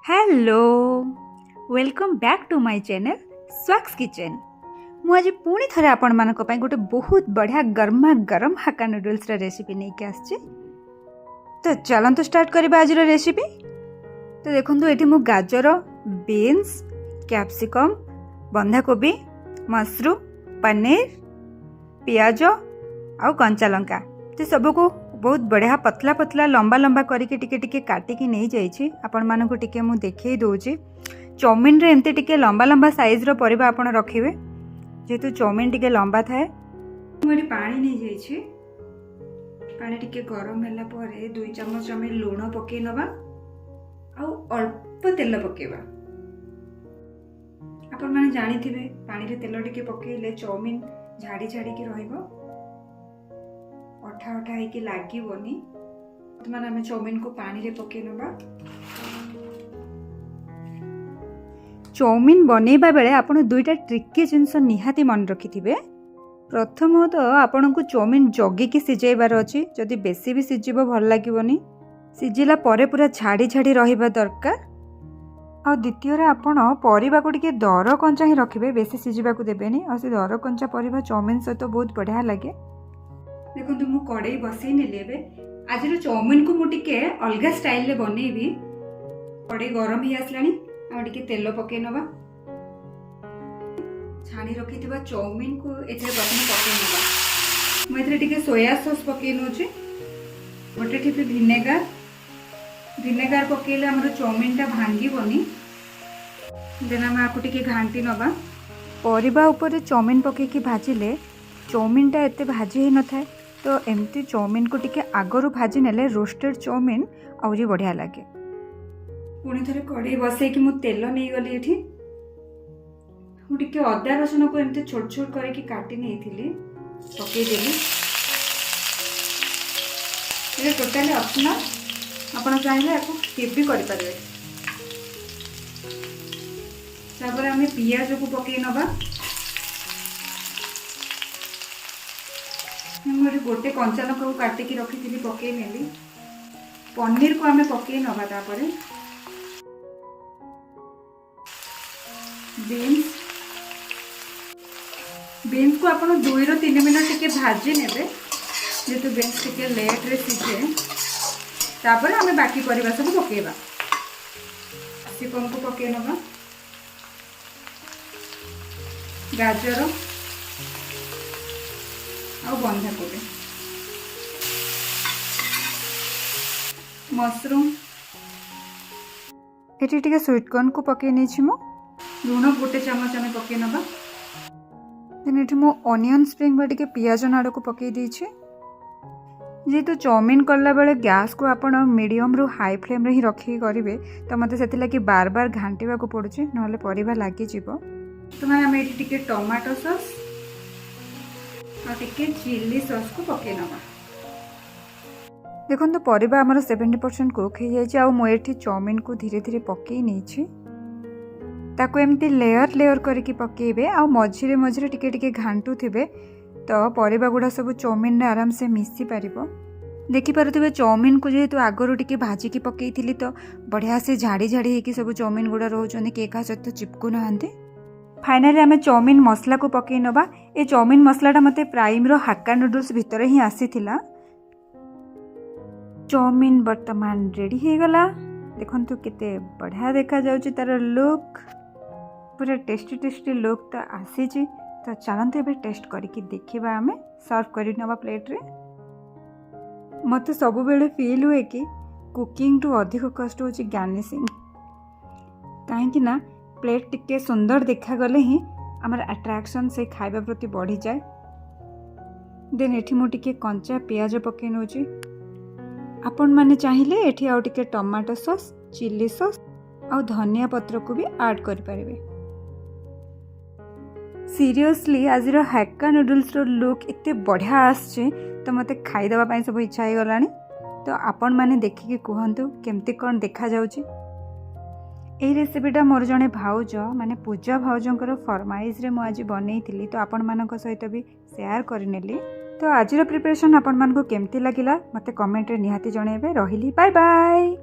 Hello welcome back to my channel स्वाक्स kitchen. मुझे पुणी थे आपण मानक पई गोटे बहुत बढ़िया गर्मा गरम हाक्का नूडल्स रेसिपी नहीं के आछि। तो चलंतु स्टार्ट करबा आज रेसिपी। तो देखंतु एठी मु गाजर, बीन्स, कैप्सिकम, बंधाकोबी, मशरूम, पनीर, पियाज आउ कंचा लंका तो सबको बहुत बढ़िया पतला पतला लंबा लंबा करके टिके टिके काटिकी नहीं जाइए। आपण मानक टिके मु देखई दउची। चाउमिन रे एमती टिके लंबा लंबा साइज रो परिबा आपण रखिबे जेतु चाउमिन टिके लंबा थाए। मोरी पानी नहीं जाइए। पानी टिके गरम होला परे 2 चम्मच हम लूण पके नबा आ अल्प तेल पकेबा। आपण माने जानि थिबे पानी रे तेल टिके पकेले चाउमिन झाड़ी झाड़ी के रहइबो, अठा अठा है लगे। तो मैंने आम चाउमिन को पानी रे पके नबा। चाउमिन बनैबा बेले आपण दुईटा ट्रिकी जिनस निहाती मन रखि थिबे। प्रथम तो आपण को चाउमिन जगी की सिझाइबार अछि। जदि बेसी भी सिझिबो भल लागिबोनी। सिझिला परे पूरा झाड़ी झाड़ी रहिबा दरकार। आ द्वितीय रे आपण परिबा को टिके दर कंचा ही रखिबे, बेसी सिझिबा को देबेनी। आ से दर कंचा परिबा चाउमिन सहित बहुत बढ़िया लगे। देखो मु कड़े बसई नेली एबे। आज चाउमिन को मुझे अलग स्टाइल रे बनैबी। कड़े गरम ही आसलानी। आ टिके तेल पके नबा। छाणी रखिथिबा चाउमिन को एथे प्रथम पके नबा। मु एथे टिके सोया सॉस पके नउची। गोटे टिपे विनेगार पकेले हमर चाउमिन ता भांगीबोनी। देन हम आपको टिके घांटी नबा। परिबा ऊपर चाउमिन पके की भाजिले चाउमिन ता एते भाजी ही न थाए। तो एमती चाउमिन को टिके आगरू भाजी नेले रोस्टेड चाउमिन आउरी बढ़िया लगे। पुणी थे कड़े बसई कि तेल नहीं गली एठी। मुझे अदा रसुन को एमती छोट छोट करके काटी नहीं थी पकईदेली। ये टोटाली ऑप्शनल, आपण चाहिए आपको स्किप भी कर पारे। तापर आम पियाज को पकई नबा। मुझे गोटे कंचा लंका को काटिकी रखी थी पकई नेली। पनीर को आम पकई नबा। तापरे बीन्स को आपण 2 ରୁ 3 मिनट टिके भाजी नेबे जेतु बीन्स टिके लेट रे सिझे। तापर आम बाकी परिबा सब पकेबा। कैप्सिकम को पकई नबा, गाजर और बंधाकोबी, मशरूम एटी टिके स्वीट कॉर्न को पकई नहीं मु। लूण गोटे चम्मच आम पकई नबा। देन एटी मु ऑनियन स्प्रिंग टिके पियाज नाड़ को पकई देछि। जेहेतु चाउमिन कला बेले गैस को आपण मीडियम रु हाई फ्लेम रे ही रखी करेंगे तो मत से बार बार घांटा को पड़ुछि नहले परिबा लागी जिवो। तो मैं आम एटी टिके टमाटो सॉस और टिके चिली सॉस को पके नबा। देखो तो परिबा हमर 70% कुक हो जाए। आ मुझे चाउमिन को धीरे धीरे पकई नहीं ताको एमती लेयर लेयर करके पकेबे। आ मझिरे मझिरे टिके टिके घांटू थिबे तो परिबा गुड़ा सब चाउमिन रे आराम से मिसी पारिबो। देखि पारुथिबे चाउमिन को जेहेतु आगरू टिके भाजी की पकई थिली तो बढ़िया से झाड़ी झाड़ी हेकी सब चाउमिन गुड़ा रोचंदी के का सहित चिपकु नहांती। फाइनली आम चाउमिन मसला को पकई नबा। ये चाउमिन मसलाटा मते प्राइम रो हाक्का नूडल्स भितर ही आसीथिला। चाउमिन वर्तमान रेडी हो गला। देखंतु केते बढ़िया देखा जाउची तार लुक। पूरा टेस्टी टेस्टी लुक तो आसी। तो चलते एबे टेस्ट करके देखिबा। आमे सर्व करि नबा प्लेट रे। मते सब बेले फील हुए कि कुकिंग टू अधिक कष्ट होची गार्निशिंग। काहे ना प्लेट टिके सुंदर देखा गले ही आमर अट्रैक्शन से खाइबा प्रति बढ़ी जाए। देन एठी मु टिके कंचा पियाज पके नउची। आपण माने चाहिए एठी आउ टिके टमाटो सॉस, चिली सॉस और धनिया पत्र को भी ऐड कर पारिबे। सीरियसली आज हाक्का नूडल्स रो लुक इतने बढ़िया आछे तो मते खाई दबा पई सब इच्छा हो गलानी। तो आपण माने देखिके कहंतु केमती कोन देखा जाउची। एही रेसिपीटा मोर जने भाउज माने पूजा भाउजंकर फरमाइश रे मु आज बनैथिली तो आपण मानक सहित भी शेयर करनेली। तो आज प्रिपरेशन आपण मानको केमती लागिला मते कमेंट रे निहाती जणेबे। रहिली, बाय बाय।